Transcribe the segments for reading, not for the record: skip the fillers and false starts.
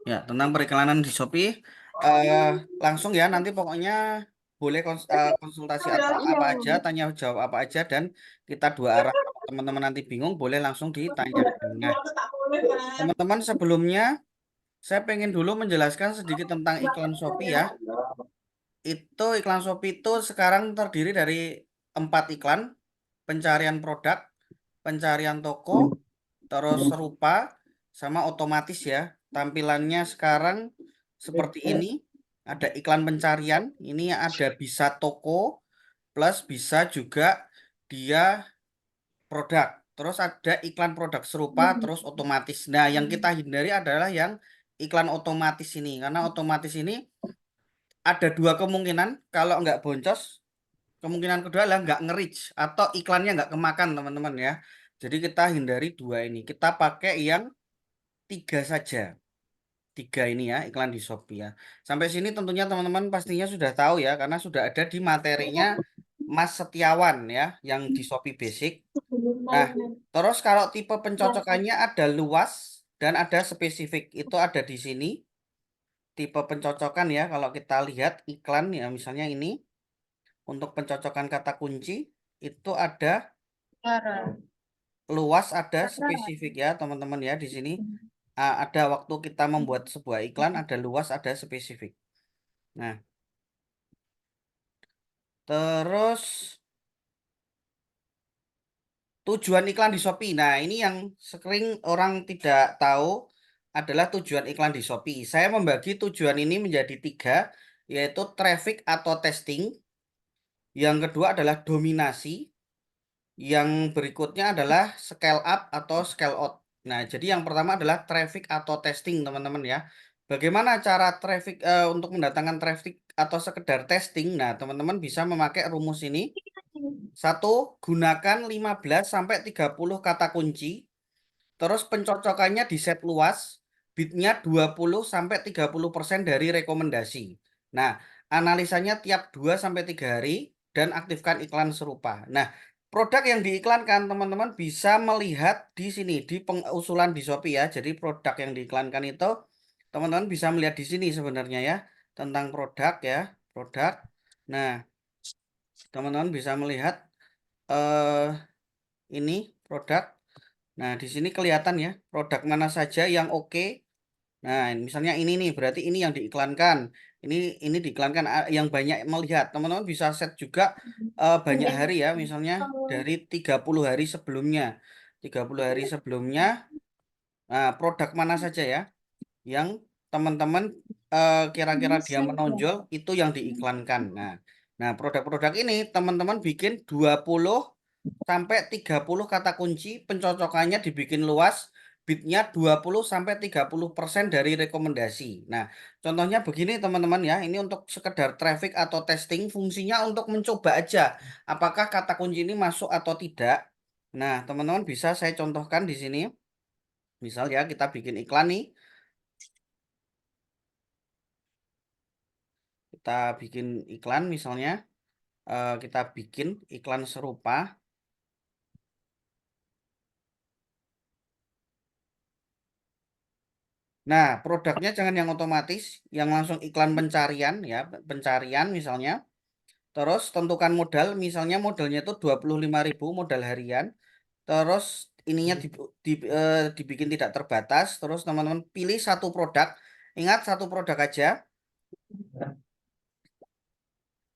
Ya, tentang periklanan di Shopee, langsung ya nanti pokoknya boleh konsultasi atau apa aja, tanya jawab apa aja, dan kita dua arah. Kalau teman-teman nanti bingung, boleh langsung ditanyakan. Nah, teman-teman sebelumnya saya pengen dulu menjelaskan sedikit tentang iklan Shopee ya. Itu iklan Shopee itu sekarang terdiri dari 4 iklan: pencarian produk, pencarian toko, terus serupa, sama otomatis ya. Tampilannya sekarang seperti ini. Ada iklan pencarian, ini ada bisa toko, plus bisa juga dia produk. Terus ada iklan produk serupa, terus otomatis. Nah, yang kita hindari adalah yang iklan otomatis ini. Karena otomatis ini ada dua kemungkinan. Kalau nggak boncos, kemungkinan kedua adalah nggak nge-reach atau iklannya nggak kemakan, teman-teman ya. Jadi kita hindari dua ini. Kita pakai yang tiga saja. Tiga ini ya, iklan di Shopee ya. Sampai sini tentunya teman-teman pastinya sudah tahu ya, karena sudah ada di materinya Mas Setiawan ya, yang di Shopee Basic. Nah, terus kalau tipe pencocokannya ada luas dan ada spesifik, itu ada di sini. Tipe pencocokan ya, kalau kita lihat iklan ya, misalnya ini untuk pencocokan kata kunci itu ada luas, ada spesifik ya, teman-teman ya di sini. Ada waktu kita membuat sebuah iklan, ada luas, ada spesifik. Nah, terus tujuan iklan di Shopee. Nah, ini yang sering orang tidak tahu adalah tujuan iklan di Shopee. Saya membagi tujuan ini menjadi tiga, yaitu traffic atau testing. Yang kedua adalah dominasi. Yang berikutnya adalah scale up atau scale out. Nah, jadi yang pertama adalah traffic atau testing, teman-teman ya. Bagaimana cara traffic untuk mendatangkan traffic atau sekedar testing? Nah, teman-teman bisa memakai rumus ini. Satu, gunakan 15 sampai 30 kata kunci. Terus pencocokannya di set luas, bitnya 20 sampai 30% dari rekomendasi. Nah, analisanya tiap 2 sampai 3 hari dan aktifkan iklan serupa. Nah, produk yang diiklankan teman-teman bisa melihat di sini di pengusulan di Shopee ya. Jadi produk yang diiklankan itu teman-teman bisa melihat di sini sebenarnya ya, tentang produk ya, produk. Nah, teman-teman bisa melihat eh ini produk. Nah, di sini kelihatan ya, produk mana saja yang oke. Nah, misalnya ini nih, berarti ini yang diiklankan. Ini diiklankan yang banyak melihat. Teman-teman bisa set juga banyak hari ya, misalnya dari 30 hari sebelumnya. 30 hari sebelumnya, nah, produk mana saja ya yang teman-teman kira-kira dia menonjol itu yang diiklankan. Nah, produk-produk ini teman-teman bikin 20 sampai 30 kata kunci, pencocokannya dibikin luas, bitnya 20 sampai 30% dari rekomendasi. Nah, contohnya begini teman-teman ya, ini untuk sekedar traffic atau testing, fungsinya untuk mencoba aja apakah kata kunci ini masuk atau tidak. Nah, teman-teman bisa saya contohkan di sini. Misal ya, kita bikin iklan nih. Kita bikin iklan misalnya, kita bikin iklan serupa. Nah, produknya jangan yang otomatis, yang langsung iklan pencarian ya, pencarian misalnya. Terus tentukan modal, misalnya modalnya itu 25.000 modal harian. Terus ininya dibikin tidak terbatas. Terus teman-teman pilih satu produk. Ingat satu produk aja.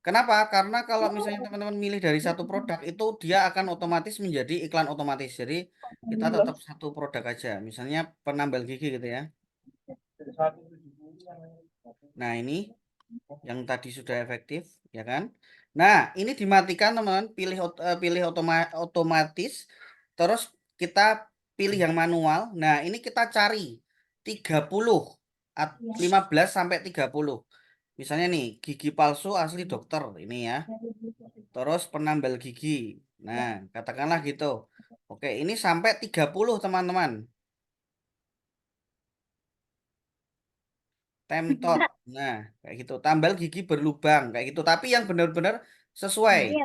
Kenapa? Karena kalau misalnya teman-teman milih dari satu produk itu dia akan otomatis menjadi iklan otomatis. Jadi kita tetap satu produk aja. Misalnya penambal gigi gitu ya. Nah, ini yang tadi sudah efektif, ya kan? Nah, ini dimatikan teman-teman, pilih otomatis, terus kita pilih yang manual. Nah, ini kita cari 30 15 sampai 30. Misalnya nih, gigi palsu asli dokter ini ya. Terus penambal gigi. Nah, katakanlah gitu. Oke, ini sampai 30 teman-teman. Temtot. Nah, kayak gitu. Tambal gigi berlubang kayak gitu. Tapi yang benar-benar sesuai.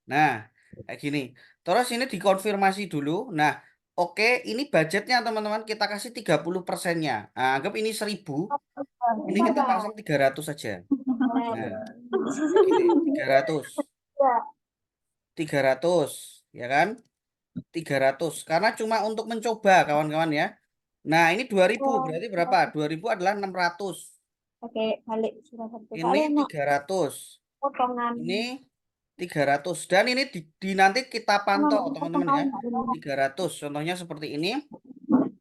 Nah, kayak gini. Terus ini dikonfirmasi dulu. Nah, Oke, ini budgetnya teman-teman kita kasih 30%-nya. Nah, anggap ini 1000, ini kita pasang 300 saja. Nah, gini, 300. 300, ya kan? 300 karena cuma untuk mencoba kawan-kawan ya. Nah, ini 2000 berarti berapa? 2000 adalah 600. Oke, balik sudah satu Ini kali nak 300. potongan. Ini 300 dan ini nanti kita pantau teman-teman ya. 300 contohnya seperti ini.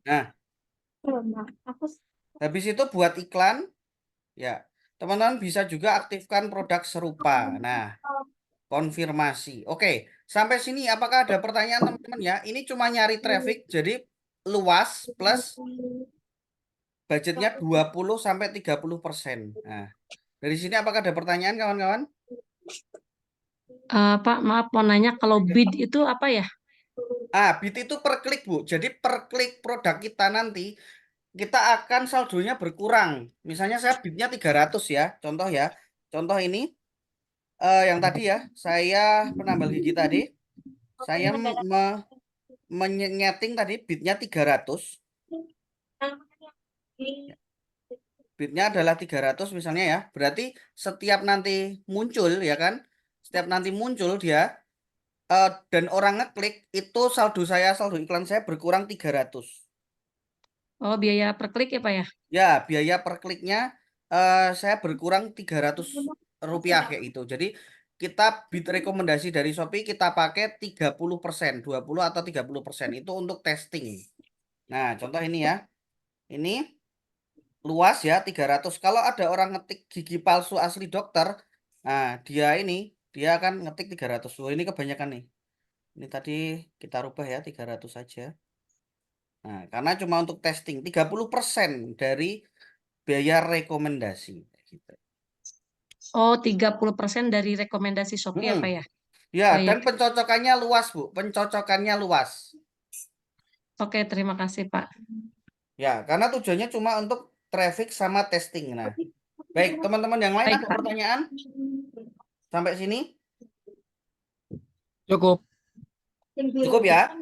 Nah, Nah, aku habis itu buat iklan ya. Teman-teman bisa juga aktifkan produk serupa. Nah, konfirmasi. Oke, sampai sini apakah ada pertanyaan teman-teman ya? Ini cuma nyari traffic jadi luas plus budgetnya 20 sampai 30%. Nah, dari sini apakah ada pertanyaan kawan-kawan? Pak, maaf mau nanya kalau bid itu apa ya? Bid itu per klik, Bu. Jadi per klik produk kita nanti kita akan saldonya berkurang. Misalnya saya bidnya 300 ya, contoh ya. Contoh ini yang tadi ya, saya penambal gigi tadi, saya menyeting tadi bidnya 300. Bidnya adalah 300 misalnya ya. Berarti setiap nanti muncul ya kan? Setiap nanti muncul dia dan orang ngeklik itu saldo iklan saya berkurang 300. Oh, biaya per klik ya, Pak ya? Ya, biaya per kliknya saya berkurang 300 rupiah kayak itu. Jadi kita bid rekomendasi dari Shopee kita pakai 30%, 20 atau 30% itu untuk testing. Nah, contoh ini ya. Ini luas ya 300. Kalau ada orang ngetik gigi palsu asli dokter, nah dia akan ngetik 300. Oh, ini kebanyakan nih. Ini tadi kita rubah ya 300 saja. Nah, karena cuma untuk testing 30% dari biaya rekomendasi gitu. Oh, 30% dari rekomendasi Shopee ya, Pak ya? Ya, dan Baik. pencocokannya luas, Bu. Pencocokannya luas. Oke, terima kasih, Pak. Ya, karena tujuannya cuma untuk traffic sama testing. Nah, baik, teman-teman yang lain Baik, ada Pak. pertanyaan sampai sini? Cukup. Cukup ya.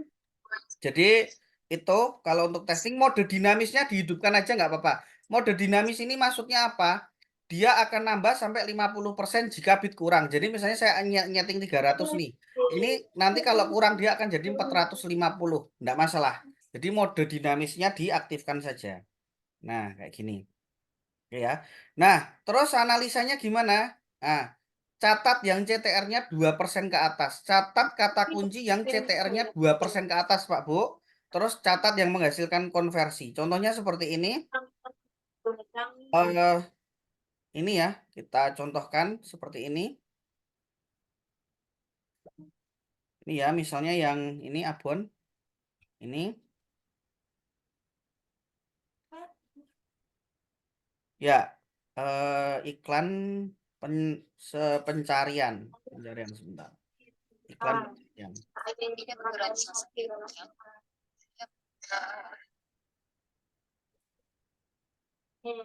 Jadi itu kalau untuk testing mode dinamisnya dihidupkan aja nggak apa-apa. Mode dinamis ini maksudnya apa? Dia akan nambah sampai 50% jika bit kurang. Jadi misalnya saya nyeting 300 nih. Ini nanti kalau kurang dia akan jadi 450. Nggak masalah. Jadi mode dinamisnya diaktifkan saja. Nah, kayak gini. Oke ya. Nah, terus analisanya gimana? Nah, catat yang CTR-nya 2% ke atas. Catat kata kunci yang CTR-nya 2% ke atas, Pak Bu. Terus catat yang menghasilkan konversi. Contohnya seperti ini. Ini ya, kita contohkan seperti ini. Ini ya, misalnya yang ini abon. Ini. Ya, iklan pencarian. Pencarian sebentar. Iklan pencarian.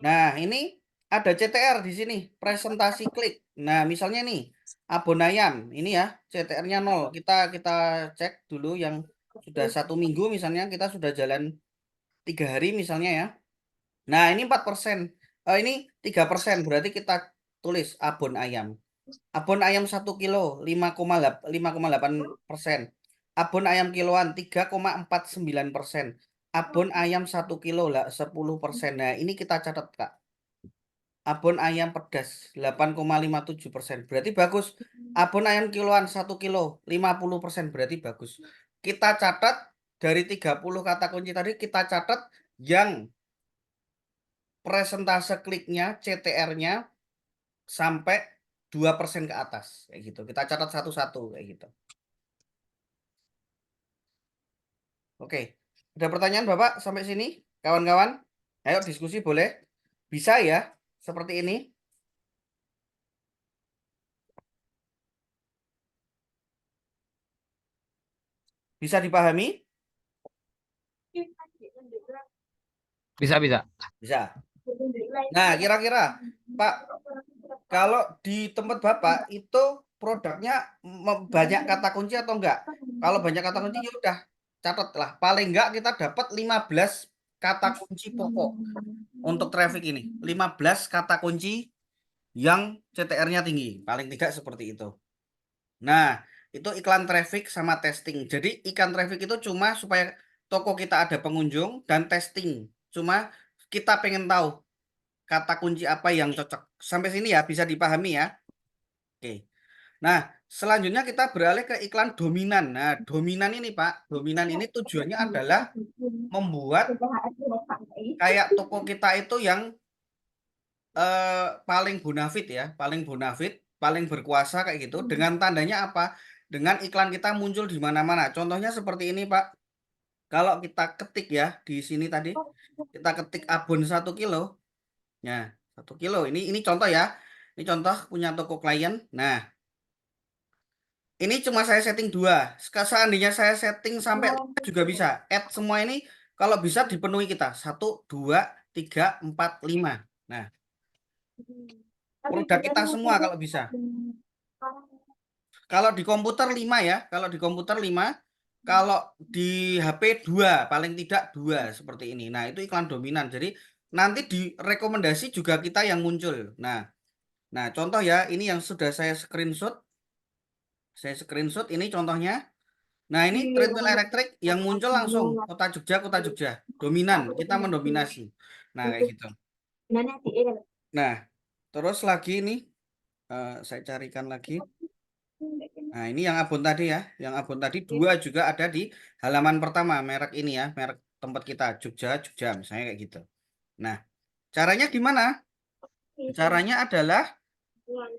Nah, ini ada CTR di sini, presentasi klik. Nah, misalnya nih, abon ayam, ini ya, CTR-nya 0. Kita cek dulu yang sudah 1 minggu misalnya, kita sudah jalan 3 hari misalnya ya. Nah, ini 4%. Ini 3%, berarti kita tulis abon ayam. Abon ayam 1 kilo, 5,8%. Abon ayam kiloan, 3,49%. Abon ayam 1 kilo lah 10%. Nah, ini kita catat, Kak. Abon ayam pedas 8,57%. Berarti bagus. Abon ayam kiloan 1 kilo 50% berarti bagus. Kita catat dari 30 kata kunci tadi kita catat yang presentase kliknya CTR-nya sampai 2% ke atas kayak gitu. Kita catat satu-satu kayak gitu. Oke. Ada pertanyaan Bapak sampai sini? Kawan-kawan? Ayo diskusi boleh? Bisa ya? Seperti ini. Bisa dipahami? Bisa, bisa. Bisa. Nah, kira-kira Pak, kalau di tempat Bapak itu produknya banyak kata kunci atau enggak? Kalau banyak kata kunci ya udah catatlah paling enggak kita dapat 15 kata kunci pokok untuk traffic ini. 15 kata kunci yang CTR-nya tinggi, paling tidak seperti itu. Nah, itu iklan traffic sama testing. Jadi iklan traffic itu cuma supaya toko kita ada pengunjung dan testing. Cuma kita pengen tahu kata kunci apa yang cocok. Sampai sini ya bisa dipahami ya. Oke. Nah, selanjutnya kita beralih ke iklan dominan. Nah, dominan ini Pak, dominan ini tujuannya adalah membuat kayak toko kita itu yang paling bonafit ya, paling bonafit, paling berkuasa kayak gitu. Dengan tandanya apa? Dengan iklan kita muncul di mana-mana. Contohnya seperti ini Pak. Kalau kita ketik ya di sini tadi, kita ketik abon 1 kilo. Nah, 1 kilo. Ini contoh ya. Ini contoh punya toko klien. Nah, ini cuma saya setting 2. Seandainya saya setting sampai 5 juga bisa. Add semua ini kalau bisa dipenuhi kita. 1, 2, 3, 4, 5. Nah, produk kita semua kalau bisa. Kalau di komputer 5 ya. Kalau di komputer 5. Kalau di HP 2. Paling tidak 2 seperti ini. Nah, itu iklan dominan. Jadi nanti di rekomendasi juga kita yang muncul. Nah, contoh ya. Ini yang sudah saya screenshot. Saya screenshot ini contohnya. Nah, ini treadmill elektrik yang muncul langsung Kota Jogja, Kota Jogja. Dominan, kita mendominasi. Nah, kayak gitu. Nah, terus lagi ini saya carikan lagi. Nah, ini yang abon tadi ya. Yang abon tadi 2 juga ada di halaman pertama merek ini ya, merek tempat kita Jogja, Jogja misalnya kayak gitu. Nah, caranya gimana? Caranya adalah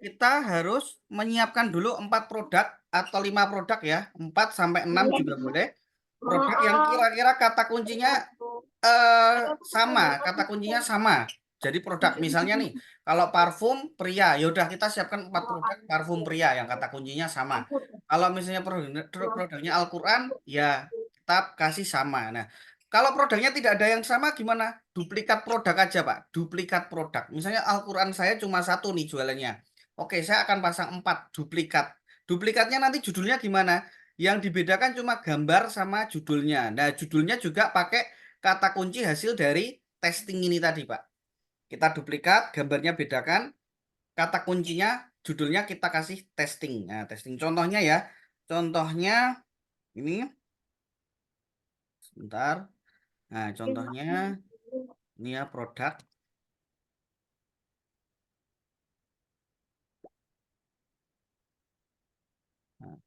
kita harus menyiapkan dulu 4 produk atau 5 produk ya, 4 sampai 6 juga boleh. Produk yang kira-kira kata kuncinya sama, kata kuncinya sama. Jadi produk misalnya nih, kalau parfum pria, yaudah kita siapkan 4 produk parfum pria yang kata kuncinya sama. Kalau misalnya produknya Al-Quran, ya kita kasih sama. Nah, kalau produknya tidak ada yang sama gimana? Duplikat produk aja Pak, duplikat produk. Misalnya Al-Quran saya cuma 1 nih jualannya. Oke, saya akan pasang 4 duplikat. Duplikatnya nanti judulnya gimana? Yang dibedakan cuma gambar sama judulnya. Nah, judulnya juga pakai kata kunci hasil dari testing ini tadi, Pak. Kita duplikat, gambarnya bedakan, kata kuncinya, judulnya kita kasih testing. Nah, testing contohnya ya. Contohnya ini. Sebentar. Nah, contohnya ini ya produk. Nah,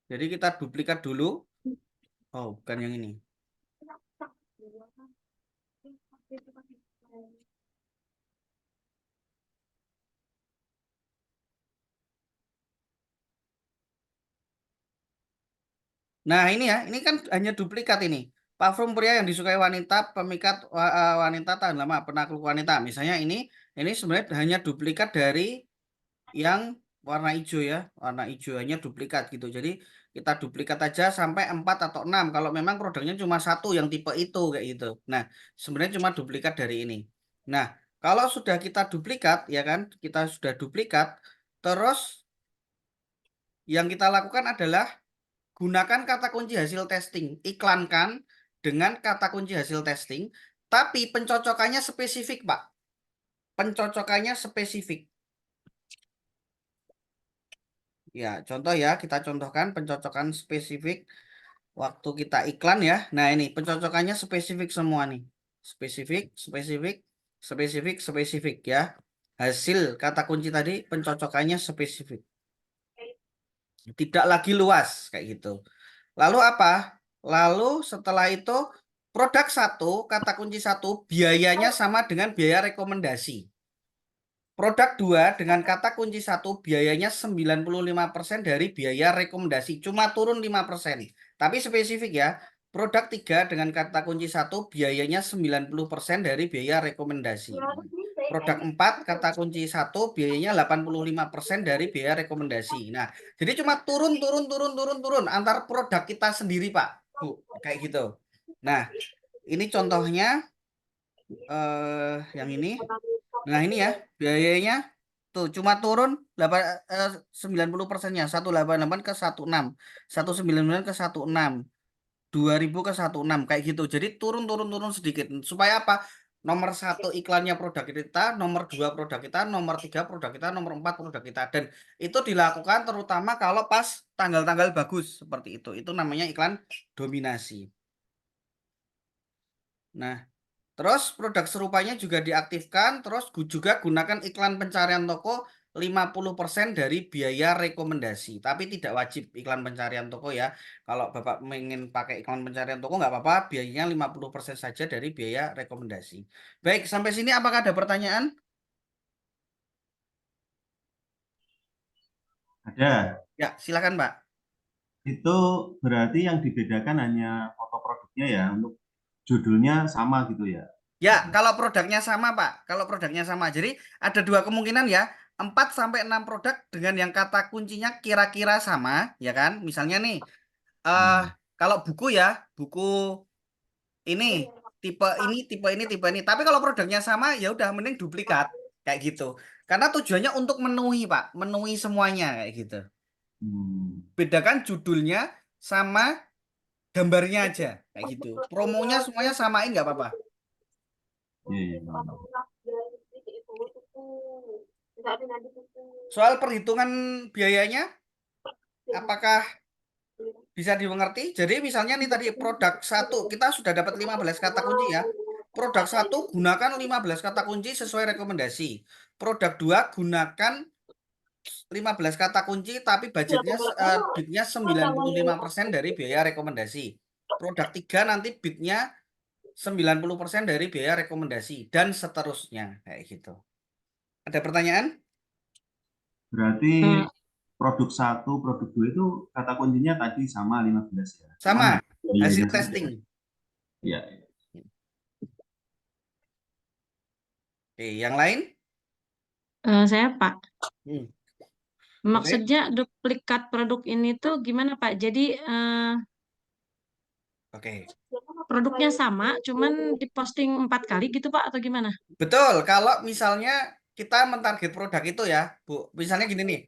jadi kita duplikat dulu. Oh, bukan yang ini. Nah, ini ya, ini kan hanya duplikat ini. Parfum pria yang disukai wanita, pemikat wanita tahan lama, penakluk wanita. Misalnya ini sebenarnya hanya duplikat dari yang warna hijau ya. Warna hijau hanya duplikat gitu. Jadi kita duplikat aja sampai 4 atau 6 kalau memang produknya cuma 1 yang tipe itu kayak gitu. Nah, sebenarnya cuma duplikat dari ini. Nah, kalau sudah kita duplikat ya kan, kita sudah duplikat, terus yang kita lakukan adalah gunakan kata kunci hasil testing, iklankan dengan kata kunci hasil testing, tapi pencocokannya spesifik, Pak. Pencocokannya spesifik. Ya, contoh ya, kita contohkan pencocokan spesifik waktu kita iklan ya. Nah, ini pencocokannya spesifik semua nih. Spesifik, spesifik, spesifik, spesifik ya. Hasil kata kunci tadi pencocokannya spesifik. Tidak lagi luas kayak gitu. Lalu apa? Lalu setelah itu produk 1, kata kunci 1 biayanya sama dengan biaya rekomendasi. Produk 2 dengan kata kunci 1 biayanya 95% dari biaya rekomendasi. Cuma turun 5%. Tapi spesifik ya. Produk 3 dengan kata kunci 1 biayanya 90% dari biaya rekomendasi. Produk 4 kata kunci 1 biayanya 85% dari biaya rekomendasi. Nah, jadi cuma turun antar produk kita sendiri, Pak. Bu, kayak gitu. Nah, ini contohnya yang ini. Nah, ini ya biayanya Tuh, cuma turun 90%-nya. 188 ke 16. 199 ke 16. 2000 ke 16 kayak gitu. Jadi turun sedikit. Supaya apa? Nomor 1 iklannya produk kita, nomor 2 produk kita, nomor 3 produk kita, nomor 4 produk kita. Dan itu dilakukan terutama kalau pas tanggal-tanggal bagus seperti itu. Itu namanya iklan dominasi. Nah, terus produk serupanya juga diaktifkan, terus juga gunakan iklan pencarian toko 50% dari biaya rekomendasi. Tapi tidak wajib iklan pencarian toko ya. Kalau Bapak ingin pakai iklan pencarian toko nggak apa-apa, biayanya 50% saja dari biaya rekomendasi. Baik, sampai sini apakah ada pertanyaan? Ada. Ya, silakan Pak. Itu berarti yang dibedakan hanya foto produknya ya, untuk judulnya sama gitu ya. Ya, kalau produknya sama Pak. Kalau produknya sama. Jadi ada dua kemungkinan ya. 4 sampai 6 produk dengan yang kata kuncinya kira-kira sama, ya kan? Misalnya nih, kalau buku ya, buku ini tipe ini, tipe ini, tipe ini. Tapi kalau produknya sama, ya udah mending duplikat kayak gitu. Karena tujuannya untuk memenuhi Pak, memenuhi semuanya kayak gitu. Hmm. Bedakan judulnya sama gambarnya aja kayak gitu. Promonya semuanya samain nggak apa-apa. Iya, iya. Soal perhitungan biayanya, apakah bisa dimengerti? Jadi misalnya nih tadi produk 1 kita sudah dapat 15 kata kunci ya. Produk 1 gunakan 15 kata kunci sesuai rekomendasi. Produk 2 gunakan 15 kata kunci tapi budgetnya bidnya 95% dari biaya rekomendasi. Produk 3 nanti bidnya 90% dari biaya rekomendasi dan seterusnya kayak gitu. Ada pertanyaan? Berarti Hmm, produk 1, produk 2 itu kata kuncinya tadi sama 15 ya. Sama, Cuman hasil biayanya saja. testing. Iya. Oke, yang lain? saya Pak, Hmm, Oke. maksudnya duplikat produk ini tuh gimana Pak? Jadi Oke. produknya sama, cuman diposting 4 kali gitu Pak atau gimana? Betul, kalau misalnya kita mentarget produk itu ya, Bu. Misalnya gini nih.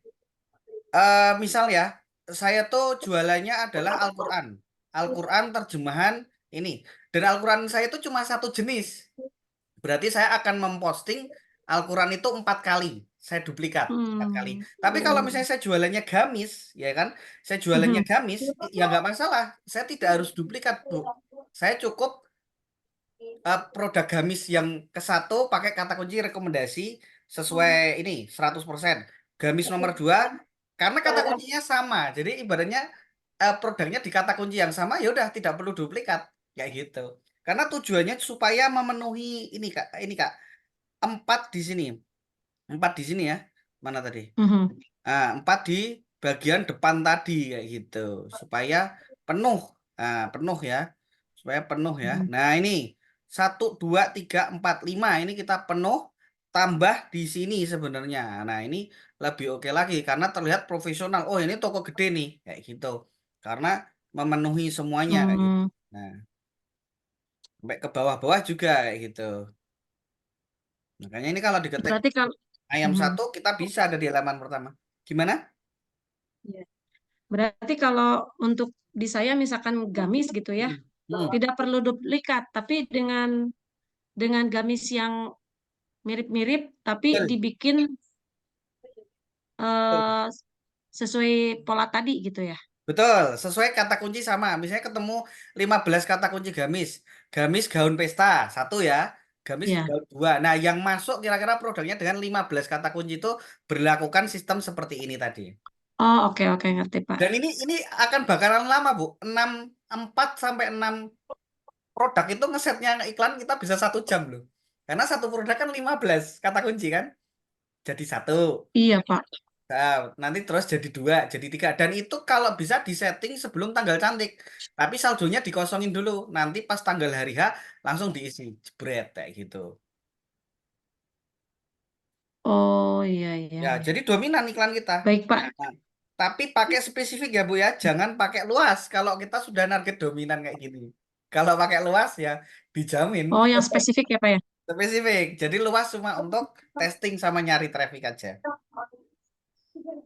Misal ya, saya tuh jualannya adalah Al-Quran. Al-Quran terjemahan ini. Dan Al-Quran saya itu cuma satu jenis. Berarti saya akan memposting Al-Quran itu 4 kali. Saya duplikat 4 kali. Tapi kalau misalnya saya jualannya gamis, ya kan? Saya jualannya Mhm. gamis, ya nggak masalah. Saya tidak harus duplikat, Bu. Saya cukup produk gamis yang ke 1 pakai kata kunci rekomendasi sesuai ini 100%. Gamis nomor 2 karena kata kuncinya sama. Jadi ibaratnya produknya di kata kunci yang sama ya udah tidak perlu duplikat kayak gitu. Karena tujuannya supaya memenuhi ini Kak, 4 di sini. 4 di sini ya. Mana tadi? Mhm. 4 di bagian depan tadi kayak gitu. Supaya penuh. Penuh ya. Supaya penuh ya. Mhm. Nah, ini 1, 2, 3, 4, 5 ini kita penuh tambah di sini sebenarnya. Nah, ini lebih oke lagi karena terlihat profesional. Oh, ini toko gede nih kayak gitu. Karena memenuhi semuanya kayak gitu. Hmm, Nah, sampai ke bawah-bawah juga kayak gitu. Makanya ini kalau diketik berarti kalau ayam Mhm. 1 kita bisa ada di halaman pertama. Gimana? Iya. Berarti kalau untuk di saya misalkan gamis gitu ya, Hmm. tidak perlu duplikat, tapi dengan gamis yang mirip-mirip, tapi Betul. dibikin eh, sesuai pola tadi gitu ya. Betul, sesuai kata kunci sama. Misalnya ketemu 15 kata kunci gamis. Gamis gaun pesta, 1 ya. Gamis Ya. gaun 2. Nah, yang masuk kira-kira produknya dengan 15 kata kunci itu berlakukan sistem seperti ini tadi. Oh, oke oke ngerti Pak. Dan ini akan bakaran lama, Bu. 4 sampai 6 produk itu ngesetnya iklan kita bisa 1 jam loh. Karena satu produk kan 15 kata kunci kan. Jadi 1. Iya Pak. Nah, nanti terus jadi 2, jadi 3. Dan itu kalau bisa disetting sebelum tanggal cantik. Tapi saldonya dikosongin dulu. Nanti pas tanggal hari H langsung diisi. Jebret kayak gitu. Oh iya iya Ya, iya. jadi dominan iklan kita. Baik Pak. Nah, tapi pakai spesifik ya Bu ya. Jangan pakai luas kalau kita sudah target dominan kayak gini. Kalau pakai luas ya dijamin Oh yang spesifik ya Pak ya. spesifik. Jadi luas cuma untuk testing sama nyari traffic aja.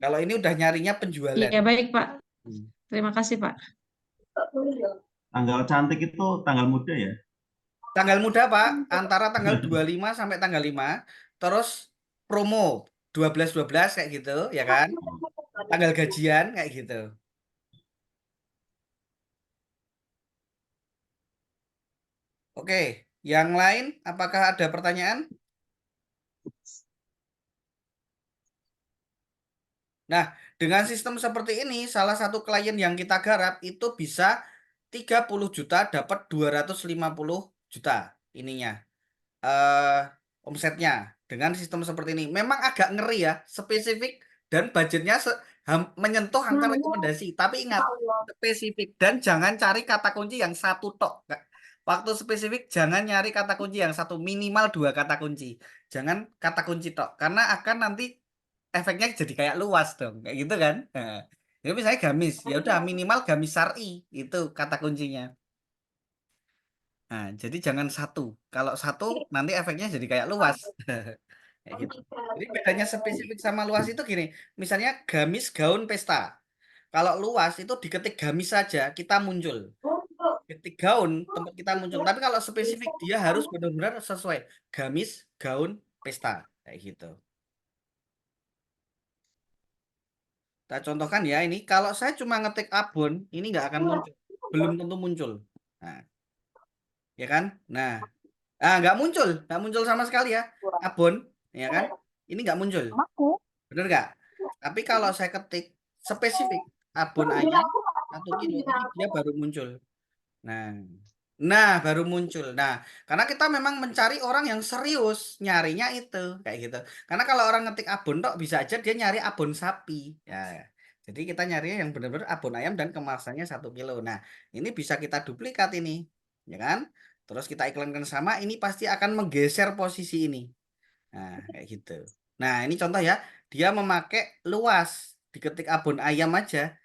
Kalau ini udah nyarinya penjualan. Iya, baik, Pak. Hmm. Terima kasih, Pak. Tanggal cantik itu tanggal muda ya? Tanggal muda, Pak, antara tanggal 25 sampai tanggal 5. Terus promo 12-12 kayak gitu, ya kan? Tanggal gajian kayak gitu. Oke, yang lain apakah ada pertanyaan? Nah, dengan sistem seperti ini, salah satu klien yang kita garap itu bisa 30 juta dapat 250 juta ininya. eh Omsetnya dengan sistem seperti ini. Memang agak ngeri ya, spesifik dan budgetnya menyentuh angka rekomendasi. Tapi ingat, spesifik dan jangan cari kata kunci yang satu tok. Waktu spesifik jangan nyari kata kunci yang satu, minimal 2 kata kunci. Jangan kata kunci tok, karena akan nanti efeknya jadi kayak luas dong, kayak gitu kan. Nah, jadi misalnya gamis, ya udah minimal gamis syar'i itu kata kuncinya. Nah, jadi jangan satu. Kalau satu nanti efeknya jadi kayak luas. Kayak gitu. Jadi bedanya spesifik sama luas itu gini. Misalnya gamis gaun pesta. Kalau luas itu diketik gamis saja kita muncul. Ketik gaun tempat kita muncul. Tapi kalau spesifik dia harus benar-benar sesuai gamis gaun pesta kayak gitu. Kita contohkan ya ini. Kalau saya cuma ngetik abon, ini nggak akan muncul. Belum tentu muncul. Nah, ya kan? Nah, nggak muncul sama sekali ya. Abon, ya kan? Ini nggak muncul, bener nggak? Tapi kalau saya ketik spesifik abon ayam 1 kilo, ini dia baru muncul. Nah, baru muncul. Nah, karena kita memang mencari orang yang serius nyarinya itu kayak gitu. Karena kalau orang ngetik abon tok bisa aja dia nyari abon sapi. Ya, jadi kita nyarinya yang benar-benar abon ayam dan kemasannya 1 kilo. Nah, ini bisa kita duplikat ini, ya kan? Terus kita iklankan sama, ini pasti akan menggeser posisi ini. Nah, kayak gitu. Nah, ini contoh ya. Dia memakai luas. Diketik abon ayam aja.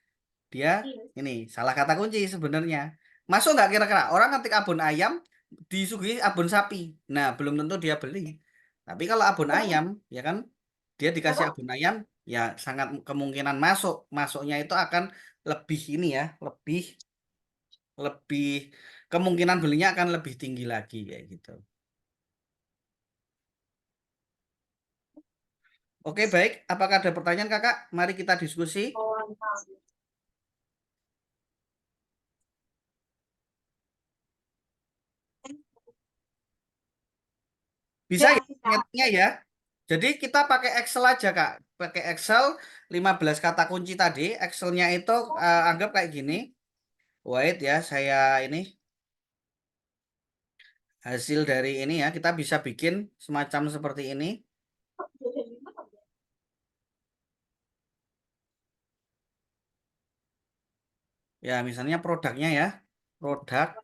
Dia ini salah kata kunci sebenarnya. Masuk nggak kira-kira? Orang ketik abon ayam disuguhi abon sapi. Nah, belum tentu dia beli. Tapi kalau abon ayam, ya kan, dia dikasih abon ayam, ya sangat kemungkinan masuk. Masuknya itu akan lebih ini ya, lebih lebih kemungkinan belinya akan lebih tinggi lagi kayak gitu. Oke, baik. Apakah ada pertanyaan, Kakak? Mari kita diskusi. Bisa ya, settingnya ya. Jadi kita pakai Excel aja, Kak. Pakai Excel 15 kata kunci tadi. Excelnya itu anggap kayak gini. Wait ya, saya ini hasil dari ini ya. Kita bisa bikin semacam seperti ini. Ya, misalnya produknya ya. Produk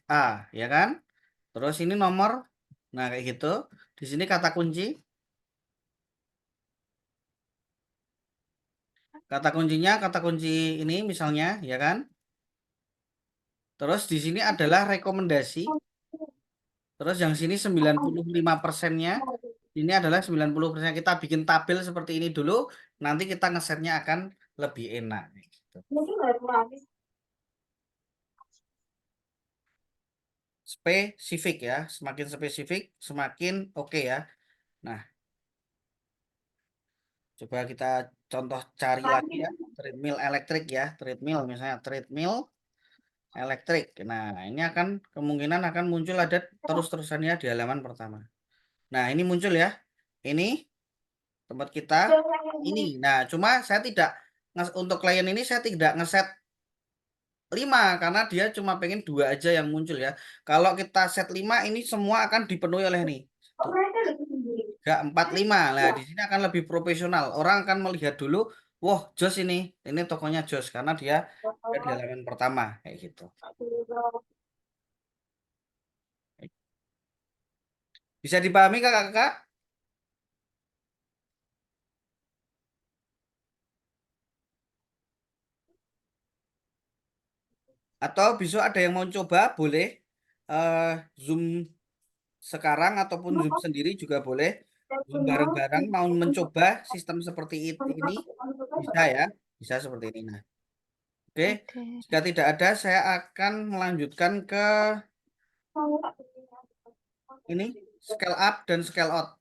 A, ya kan? Terus ini nomor. Nah, kayak gitu. Di sini kata kunci. Kata kuncinya kata kunci ini misalnya, ya kan? Terus di sini adalah rekomendasi. Terus yang sini 95%-nya. Ini adalah 90%. Kita bikin tabel seperti ini dulu. Nanti kita ngesetnya akan lebih enak. Gitu. Spesifik ya. Semakin spesifik, semakin oke ya. Nah, coba kita contoh cari lagi ya. Treadmill elektrik ya. Treadmill misalnya. Treadmill elektrik. Nah, ini akan kemungkinan akan muncul ada terus-terusannya di halaman pertama. Nah, ini muncul ya. Ini tempat kita ini. Nah, cuma saya tidak untuk klien ini saya tidak ngeset 5 karena dia cuma pengen 2 aja yang muncul ya. Kalau kita set 5 ini semua akan dipenuhi oleh nih. 3, 4, 5. Nah, di sini akan lebih profesional. Orang akan melihat dulu, wah, jos ini. Ini tokonya jos karena dia ada di halaman pertama kayak gitu. Bisa dipahami Kakak-kakak? Atau besok ada yang mau coba, boleh Zoom sekarang ataupun Zoom sendiri juga boleh. bareng-bareng mau mencoba sistem seperti ini bisa ya, bisa seperti ini. Nah, oke. Oke. Jika tidak ada, saya akan melanjutkan ke ini scale up dan scale out.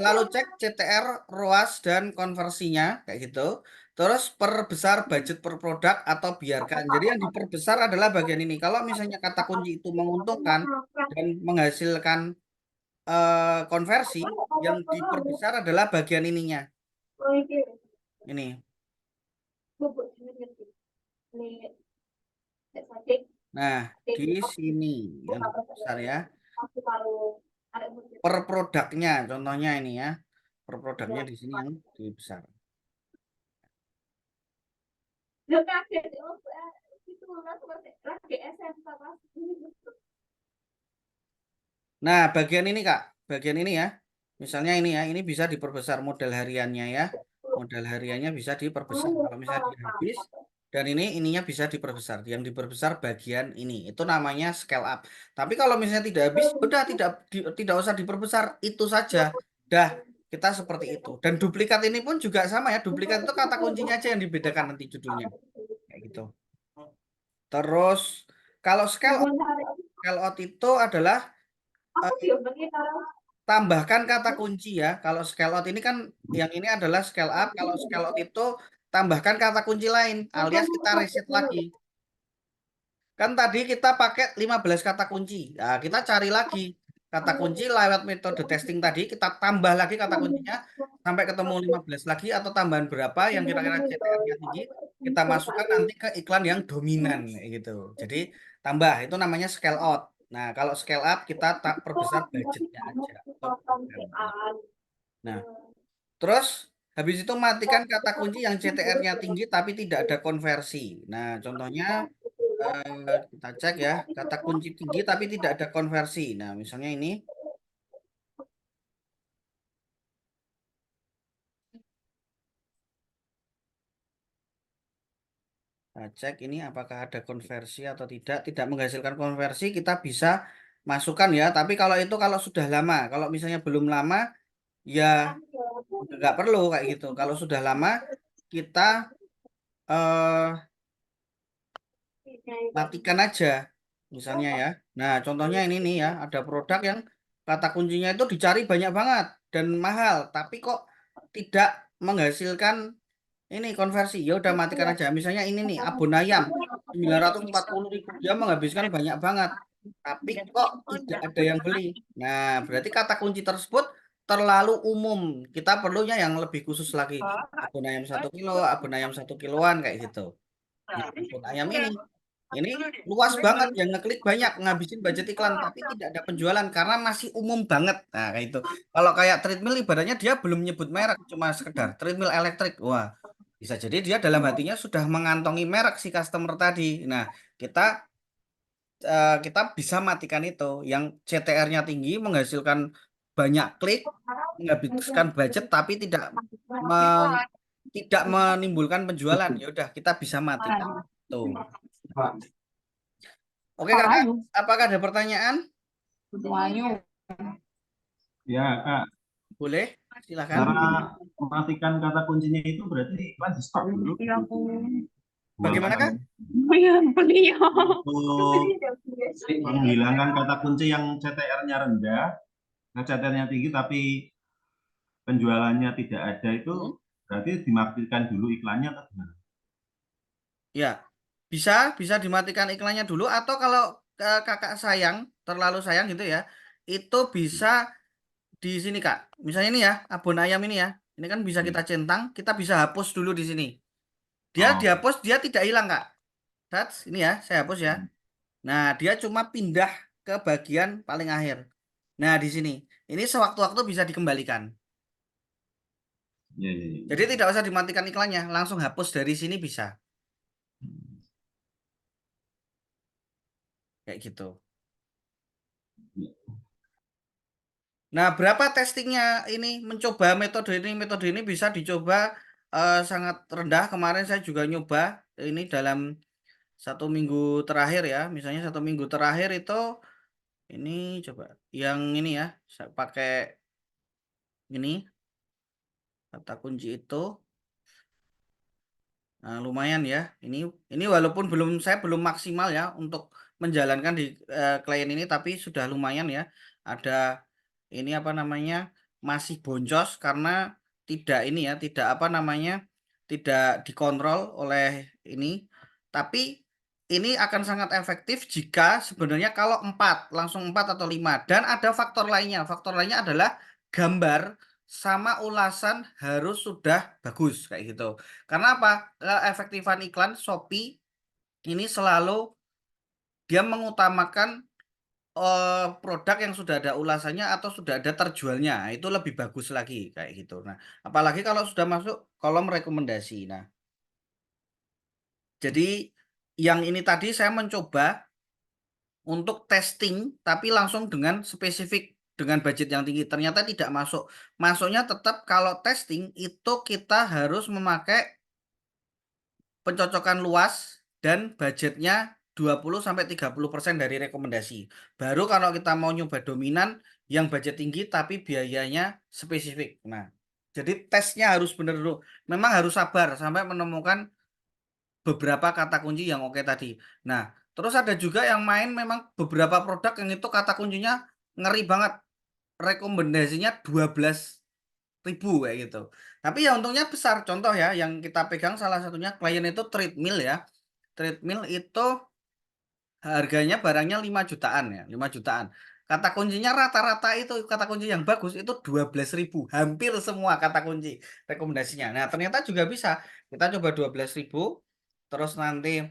Lalu cek CTR, ROAS, dan konversinya kayak gitu. Terus perbesar budget per produk atau biarkan. Jadi yang diperbesar adalah bagian ini. Kalau misalnya kata kunci itu menguntungkan dan menghasilkan konversi, yang diperbesar adalah bagian ininya. Ini. Nah, di sini yang diperbesar ya. Per produknya, contohnya ini ya. Per produknya di sini yang dibesar. Nah, bagian ini Kak, bagian ini ya. Misalnya ini ya, ini bisa diperbesar model hariannya ya. Model hariannya bisa diperbesar. Kalau misalnya dia habis dan ini ininya bisa diperbesar. Yang diperbesar bagian ini. Itu namanya scale up. Tapi kalau misalnya tidak habis, udah tidak usah diperbesar, itu saja. Dah, kita seperti itu. Dan duplikat ini pun juga sama ya. Duplikat itu kata kuncinya aja yang dibedakan nanti judulnya. Kayak gitu. Terus kalau scale out itu adalah tambahkan kata kunci ya. Kalau scale out ini kan yang ini adalah scale up. Kalau scale out itu tambahkan kata kunci lain alias kita reset lagi. Kan tadi kita pakai 15 kata kunci. Nah, kita cari lagi kata kunci lewat metode testing tadi, kita tambah lagi kata kuncinya sampai ketemu 15 lagi atau tambahan berapa yang kira-kira CTR-nya tinggi, kita masukkan nanti ke iklan yang dominan gitu. Jadi tambah itu namanya scale out. Nah, kalau scale up kita tak perbesar budgetnya aja atau programnya. Nah, terus habis itu matikan kata kunci yang CTR-nya tinggi tapi tidak ada konversi. Nah, contohnya kita cek ya, kata kunci tinggi tapi tidak ada konversi. Nah, misalnya ini. Nah, cek ini apakah ada konversi atau tidak. Tidak menghasilkan konversi, kita bisa masukkan ya. Tapi kalau sudah lama, kalau misalnya belum lama, ya nggak perlu kayak gitu. Kalau sudah lama, kita eh, matikan aja, misalnya ya. Nah, contohnya ini nih ya, ada produk yang kata kuncinya itu dicari banyak banget dan mahal, tapi kok tidak menghasilkan ini konversi. Ya udah matikan aja. Misalnya ini nih, abon ayam 940.000 dia menghabiskan banyak banget, tapi kok tidak ada yang beli. Nah, berarti kata kunci tersebut terlalu umum. Kita perlunya yang lebih khusus lagi. Abon ayam 1 kilo, abon ayam 1 kiloan kayak gitu. Nah, abon ayam ini luas banget yang ngeklik banyak ngabisin budget iklan tapi tidak ada penjualan karena masih umum banget. Nah, kayak itu. Kalau kayak treadmill ibaratnya dia belum nyebut merek, cuma sekedar treadmill elektrik. Wah, bisa jadi dia dalam hatinya sudah mengantongi merek si customer tadi. Nah, kita bisa matikan itu yang CTR-nya tinggi menghasilkan banyak klik, menghabiskan budget tapi tidak menimbulkan penjualan. Ya udah, kita bisa matikan. Tuh. Oke, Kakak, apakah ada pertanyaan? Ya, Kak. Boleh, silakan. Cara mematikan kata kuncinya itu berarti iklan di stop dulu. Bagaimana, Kak? Untuk menghilangkan kata kunci yang CTR-nya rendah, nah CTR-nya tinggi tapi penjualannya tidak ada itu berarti dimatikan dulu iklannya atau gimana? Ya, bisa dimatikan iklannya dulu atau kalau kakak sayang, terlalu sayang gitu ya, itu bisa di sini Kak. Misalnya ini ya, abon ayam ini ya. Ini kan bisa kita centang, kita bisa hapus dulu di sini. Dia Oh. dihapus, dia tidak hilang Kak. Ini ya, saya hapus ya. Nah, dia cuma pindah ke bagian paling akhir. Nah, di sini. Ini sewaktu-waktu bisa dikembalikan. Ya, ya, ya. Jadi tidak usah dimatikan iklannya, langsung hapus dari sini bisa. Kayak gitu. Nah, berapa testingnya ini mencoba metode ini bisa dicoba sangat rendah. Kemarin saya juga nyoba ini dalam 1 minggu terakhir ya. Misalnya 1 minggu terakhir itu ini coba yang ini ya, saya pakai Ini kata kunci itu. Nah, lumayan ya. Ini walaupun saya belum maksimal ya untuk menjalankan di klien ini, tapi sudah lumayan ya. Ada ini apa namanya, masih boncos karena tidak ini ya, tidak apa namanya, tidak dikontrol oleh ini. Tapi ini akan sangat efektif jika sebenarnya kalau 4 langsung 4 atau 5, dan ada faktor lainnya. Faktor lainnya adalah gambar sama ulasan harus sudah bagus kayak gitu. Karena apa? Efektifan iklan Shopee ini selalu dia mengutamakan produk yang sudah ada ulasannya atau sudah ada terjualnya. Itu lebih bagus lagi kayak gitu. Nah, apalagi kalau sudah masuk kolom rekomendasi. Nah, jadi yang ini tadi saya mencoba untuk testing tapi langsung dengan spesifik dengan budget yang tinggi. Ternyata tidak masuk. Masuknya tetap kalau testing itu kita harus memakai pencocokan luas dan budgetnya 20-30% dari rekomendasi. Baru kalau kita mau nyoba dominan yang budget tinggi tapi biayanya spesifik. Nah, jadi tesnya harus benar dulu. Memang harus sabar sampai menemukan beberapa kata kunci yang oke tadi. Nah, terus ada juga yang main memang beberapa produk yang itu kata kuncinya ngeri banget. Rekomendasinya 12.000 kayak gitu. Tapi ya untungnya besar. Contoh ya, yang kita pegang salah satunya klien itu treadmill ya. Treadmill itu harganya barangnya 5 jutaan ya, 5 jutaan. Kata kuncinya rata-rata itu kata kunci yang bagus itu 12.000. Hampir semua kata kunci rekomendasinya. Nah, ternyata juga bisa. Kita coba 12.000, terus nanti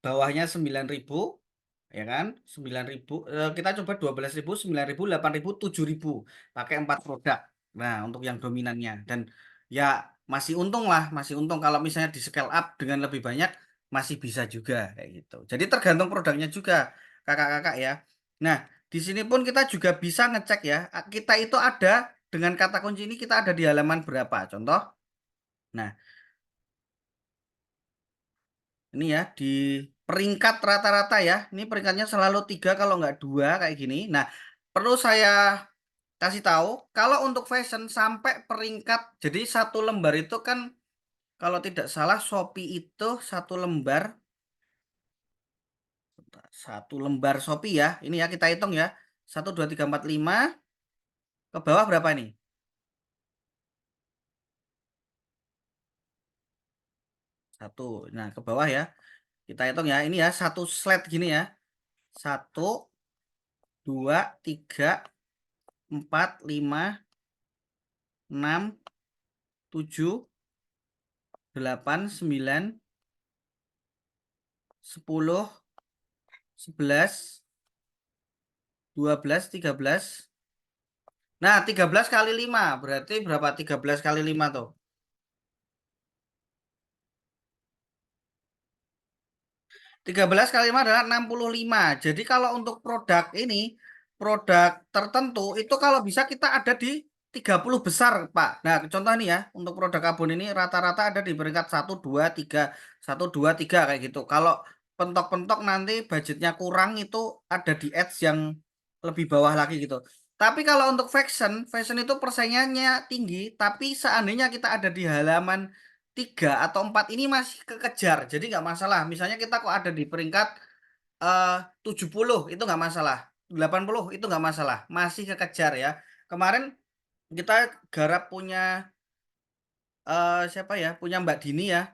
bawahnya 9.000, ya kan? 9.000, kita coba 12.000, 9.000, 8.000, 7.000. Pakai 4 produk. Nah, untuk yang dominannya, dan ya masih untung lah, masih untung kalau misalnya di scale up dengan lebih banyak masih bisa juga kayak gitu. Jadi tergantung produknya juga, kakak-kakak ya. Nah, di sini pun kita juga bisa ngecek ya. Kita itu ada dengan kata kunci ini kita ada di halaman berapa? Contoh. Nah, ini ya di peringkat rata-rata ya. Ini peringkatnya selalu 3 kalau nggak 2 kayak gini. Nah, perlu saya kasih tahu kalau untuk fashion sampai peringkat, jadi satu lembar itu kan kalau tidak salah Shopee itu satu lembar Shopee ya. Ini ya kita hitung ya. 1 2 3 4 5 ke bawah berapa ini? Satu. Nah, ke bawah ya. Kita hitung ya. Ini ya satu slide gini ya. 1 2 3 4 5 6 7 8 9 10 11 12 13. Nah, 13 kali 5 berarti berapa? 13 kali 5 tuh. 13 kali 5 adalah 65. Jadi kalau untuk produk ini, produk tertentu itu kalau bisa kita ada di 30 besar, Pak. Nah, contoh ini ya, untuk produk abon ini rata-rata ada di peringkat 1 2 3, 1 2 3 kayak gitu. Kalau pentok-pentok nanti budgetnya kurang itu ada di ads yang lebih bawah lagi gitu. Tapi kalau untuk fashion itu persaingannya tinggi, tapi seandainya kita ada di halaman 3 atau 4 ini masih kekejar, jadi nggak masalah. Misalnya kita kok ada di peringkat 70 itu nggak masalah, 80 itu nggak masalah, masih kekejar ya. Kemarin kita garap punya siapa ya, punya Mbak Dini ya,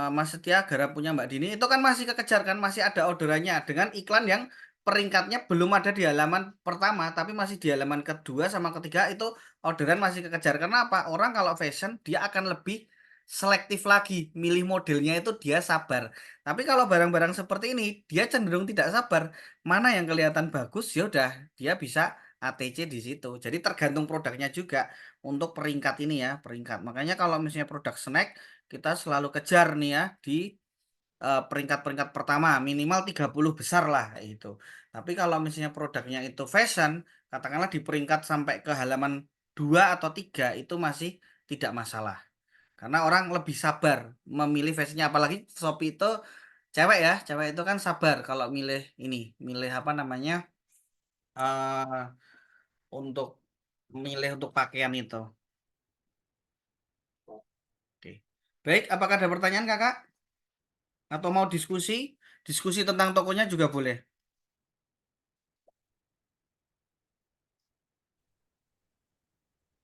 Mas Setia garap punya Mbak Dini itu kan masih kekejar kan, masih ada orderannya dengan iklan yang peringkatnya belum ada di halaman pertama tapi masih di halaman kedua sama ketiga, itu orderan masih kekejar. Karena apa? Orang kalau fashion dia akan lebih selektif lagi, milih modelnya itu dia sabar. Tapi kalau barang-barang seperti ini dia cenderung tidak sabar, mana yang kelihatan bagus ya udah dia bisa ATC di situ. Jadi tergantung produknya juga untuk peringkat ini ya, peringkat. Makanya kalau misalnya produk snack kita selalu kejar nih ya di peringkat-peringkat pertama, minimal 30 besar lah itu. Tapi kalau misalnya produknya itu fashion, katakanlah di peringkat sampai ke halaman 2 atau 3 itu masih tidak masalah. Karena orang lebih sabar memilih fashionnya, apalagi Shopee itu cewek ya, cewek itu kan sabar kalau milih ini, milih apa namanya, untuk memilih untuk pakaian itu. Oke. Baik, apakah ada pertanyaan kakak? Atau mau diskusi? Diskusi tentang tokonya juga boleh.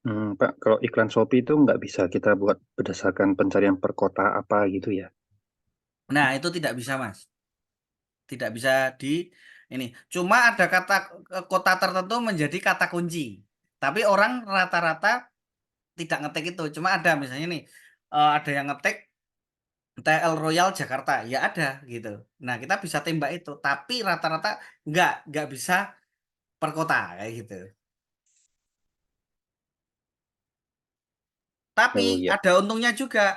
Pak, kalau iklan Shopee itu nggak bisa kita buat berdasarkan pencarian per kota apa gitu ya? Nah, itu tidak bisa, Mas. Tidak bisa di ini. Cuma ada kata kota tertentu menjadi kata kunci. Tapi orang rata-rata tidak ngetik itu. Cuma ada misalnya nih, ada yang ngetik TL Royal Jakarta. Ya ada gitu. Nah, kita bisa tembak itu. Tapi rata-rata nggak bisa per kota kayak gitu. Tapi Oh ya, ada untungnya juga.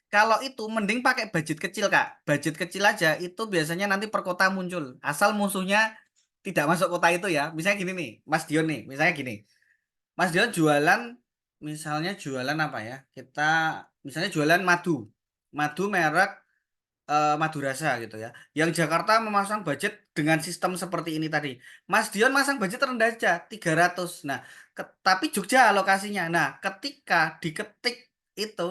Kalau itu mending pakai budget kecil, Kak. Budget kecil aja itu biasanya nanti per kota muncul. Asal musuhnya tidak masuk kota itu ya. Misalnya gini nih, Mas Dion nih, misalnya gini. Mas Dion jualan, misalnya jualan apa ya? Kita misalnya jualan madu. Madu merek Madu Rasa gitu ya. Yang Jakarta memasang budget dengan sistem seperti ini tadi. Mas Dion masang budget rendah aja 300. Nah, tapi Jogja lokasinya. Nah, ketika diketik itu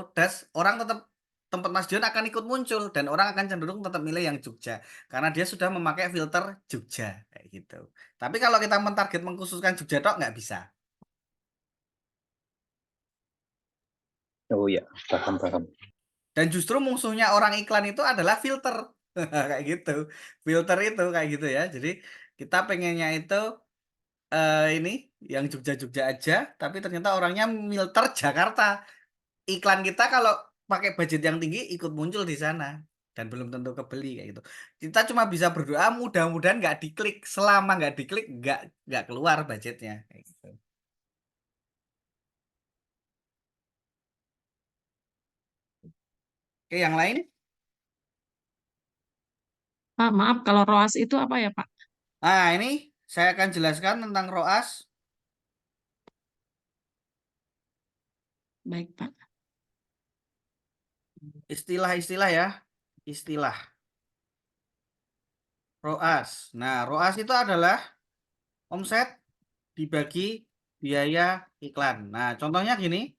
orang tetap tempat Mas Dion akan ikut muncul dan orang akan cenderung tetap milih yang Jogja karena dia sudah memakai filter Jogja kayak gitu. Tapi kalau kita mentarget mengkhususkan Jogja tok nggak bisa. oh ya, paham. Dan justru musuhnya orang iklan itu adalah filter. Kayak gitu. Filter itu kayak gitu ya. Jadi kita pengennya itu ini yang Jogja-Jogja aja, tapi ternyata orangnya filter Jakarta. Iklan kita kalau pakai budget yang tinggi ikut muncul di sana dan belum tentu kebeli kayak gitu. Kita cuma bisa berdoa mudah-mudahan nggak diklik. Selama nggak diklik nggak keluar budgetnya kayak gitu. Oke, yang lain? Pak, maaf kalau ROAS itu apa ya, Pak? Nah, ini saya akan jelaskan tentang ROAS. Baik, Pak. Istilah-istilah ya. Istilah ROAS. Nah, ROAS itu adalah omset dibagi biaya iklan. Nah, contohnya gini.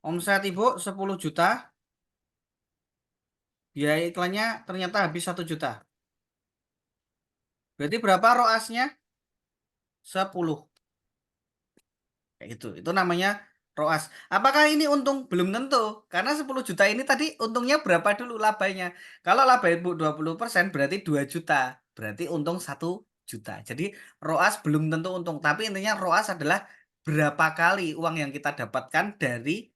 Omset Ibu 10 juta, biaya iklannya ternyata habis 1 juta. Berarti berapa ROAS-nya? 10. Kayak gitu. Itu namanya ROAS. Apakah ini untung? Belum tentu. Karena 10 juta ini tadi untungnya berapa dulu labanya? Kalau laba Ibu 20% berarti 2 juta. Berarti untung 1 juta. Jadi ROAS belum tentu untung. Tapi intinya ROAS adalah berapa kali uang yang kita dapatkan dari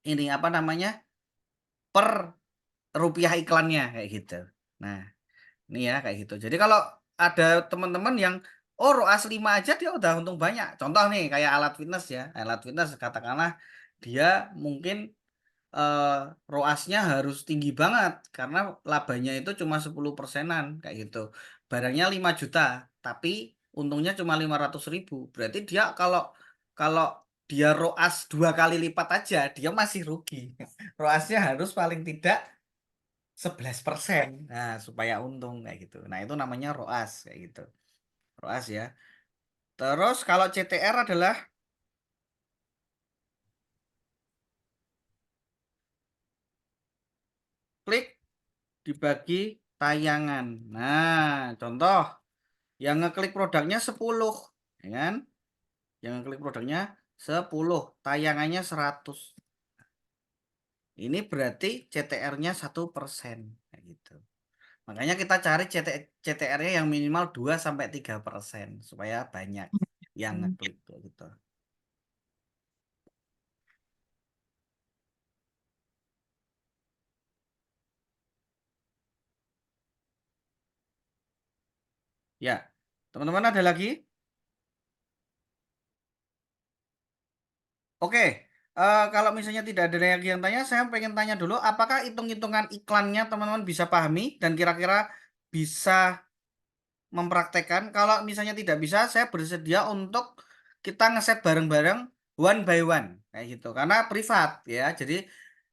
ini apa namanya? Per rupiah iklannya kayak gitu. Nah, ini ya kayak gitu. Jadi kalau ada teman-teman yang oh ROAS 5 aja dia udah untung banyak. Contoh nih kayak alat fitness ya. Alat fitness katakanlah dia mungkin ROAS-nya harus tinggi banget karena labanya itu cuma 10%-an kayak gitu. Barangnya 5 juta, tapi untungnya cuma 500.000. Berarti dia kalau kalau dia ROAS 2 kali lipat aja, dia masih rugi. ROAS-nya harus paling tidak 11%. Nah, supaya untung kayak gitu. Nah, itu namanya ROAS kayak gitu. ROAS ya. Terus kalau CTR adalah klik dibagi tayangan. Nah, contoh yang ngeklik produknya 10, ya kan? Yang ngeklik produknya 10, tayangannya 100. Ini berarti CTR-nya 1% kayak gitu. Makanya kita cari CTR-nya yang minimal 2-3% supaya banyak yang ngeklik kayak gitu. Ya, teman-teman ada lagi? Oke, kalau misalnya tidak ada lagi yang tanya, saya pengen tanya dulu, apakah hitung-hitungan iklannya teman-teman bisa pahami dan kira-kira bisa mempraktekkan? Kalau misalnya tidak bisa, saya bersedia untuk kita ngeset bareng-bareng one by one, kayak gitu. Karena privat ya, jadi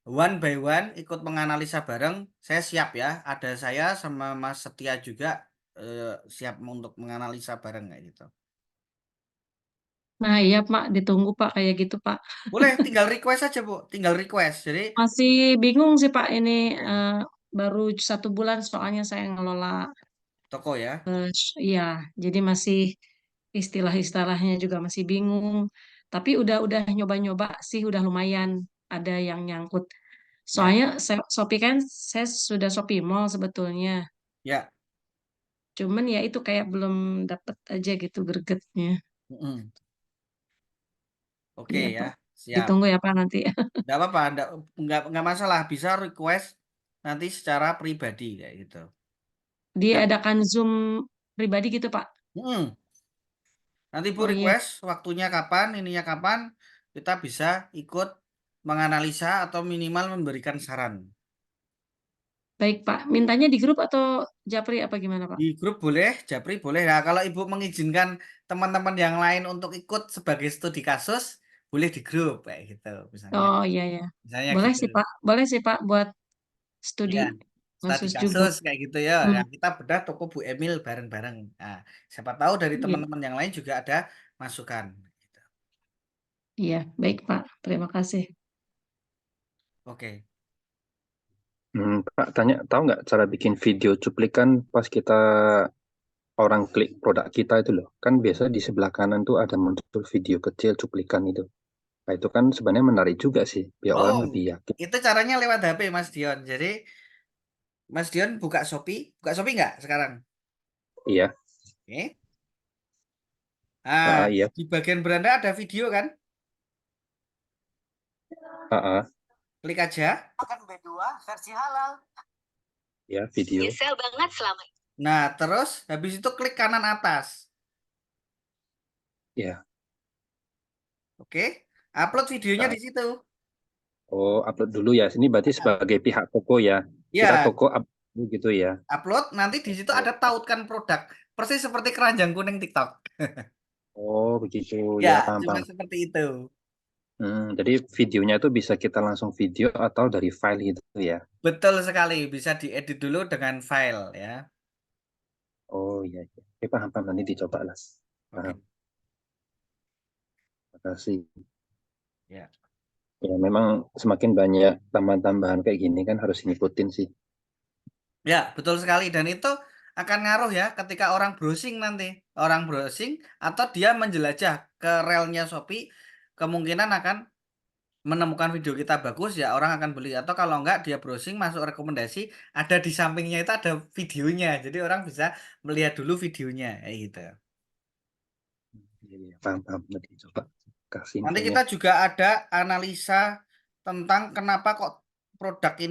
one by one ikut menganalisa bareng, saya siap ya. Ada saya sama Mas Setia juga siap untuk menganalisa bareng kayak gitu. Nah, iya Pak, ditunggu Pak kayak gitu Pak. Boleh tinggal request aja, Bu. Tinggal request. Jadi Masih bingung sih Pak ini oke, baru 1 bulan soalnya saya ngelola. toko ya. Iya, jadi masih istilah-istilahnya juga masih bingung. Tapi udah nyoba-nyoba sih, udah lumayan ada yang nyangkut. Ya, Soalnya Shopee kan saya sudah Shopee Mall sebetulnya. ya. Cuman ya itu kayak belum dapet aja gitu gregetnya. Mm-mm. Oke Iya ya, Pak. siap. Ditunggu ya Pak nanti. Nggak apa-apa, nggak masalah. Bisa request nanti secara pribadi kayak gitu. Dan, Diadakan Zoom pribadi gitu Pak. mm, nanti Bu Oh iya, request waktunya kapan, ininya kapan, kita bisa ikut menganalisa atau minimal memberikan saran. baik Pak. Mintanya di grup atau Japri apa gimana Pak? Di grup boleh, Japri boleh. Nah, kalau Ibu mengizinkan teman-teman yang lain untuk ikut sebagai studi kasus, boleh di grup kayak gitu misalnya. Oh iya ya. Misalnya Boleh gitu. sih Pak. Boleh sih Pak buat studi Ya, studi khusus juga. kasus kayak gitu ya. Hmm, Nah, kita bedah toko Bu Emil bareng-bareng. Nah, siapa tahu dari iya, teman-teman yang lain juga ada masukan. Gitu. iya, baik Pak. Terima kasih. Oke. Pak, tanya, tahu nggak cara bikin video cuplikan pas kita orang klik produk kita itu loh. Kan biasa di sebelah kanan tuh ada muncul video kecil cuplikan itu. Nah, itu kan sebenarnya menarik juga sih, biar orang Oh, lebih yakin. itu caranya lewat HP Mas Dion. Jadi Mas Dion buka Shopee nggak sekarang? Iya, Oke. Nah, iya, di bagian beranda ada video kan? ah, Klik aja. Akan B2 versi halal. ya video. Nyesel banget selama Nah, terus habis itu klik kanan atas. Ya, Oke. Upload videonya ah. di situ. Oh, upload dulu ya. Sini berarti sebagai pihak toko ya. Kita Ya, toko upload gitu ya. upload nanti di situ ada tautkan produk. Persis seperti keranjang kuning TikTok. Oh, begitu Ya, ya, paham, cuma paham. seperti itu. Jadi videonya itu bisa kita langsung video atau dari file gitu ya. Betul sekali, bisa diedit dulu dengan file ya. Oh iya, iya. Oke, paham, paham. Nanti dicoba lah. Oke. Paham. Terima kasih. Ya. Ya, memang semakin banyak tambahan-tambahan kayak gini kan harus ngikutin sih. Ya, betul sekali dan itu akan ngaruh ya ketika orang browsing nanti. Orang browsing atau dia menjelajah ke relnya Shopee, kemungkinan akan menemukan video kita bagus ya orang akan beli atau kalau enggak dia browsing masuk rekomendasi ada di sampingnya itu ada videonya. Jadi orang bisa melihat dulu videonya kayak gitu. Iya, iya. Paham, paham. Nanti coba kasih Nanti infonya. kita juga ada analisa tentang kenapa kok produk ini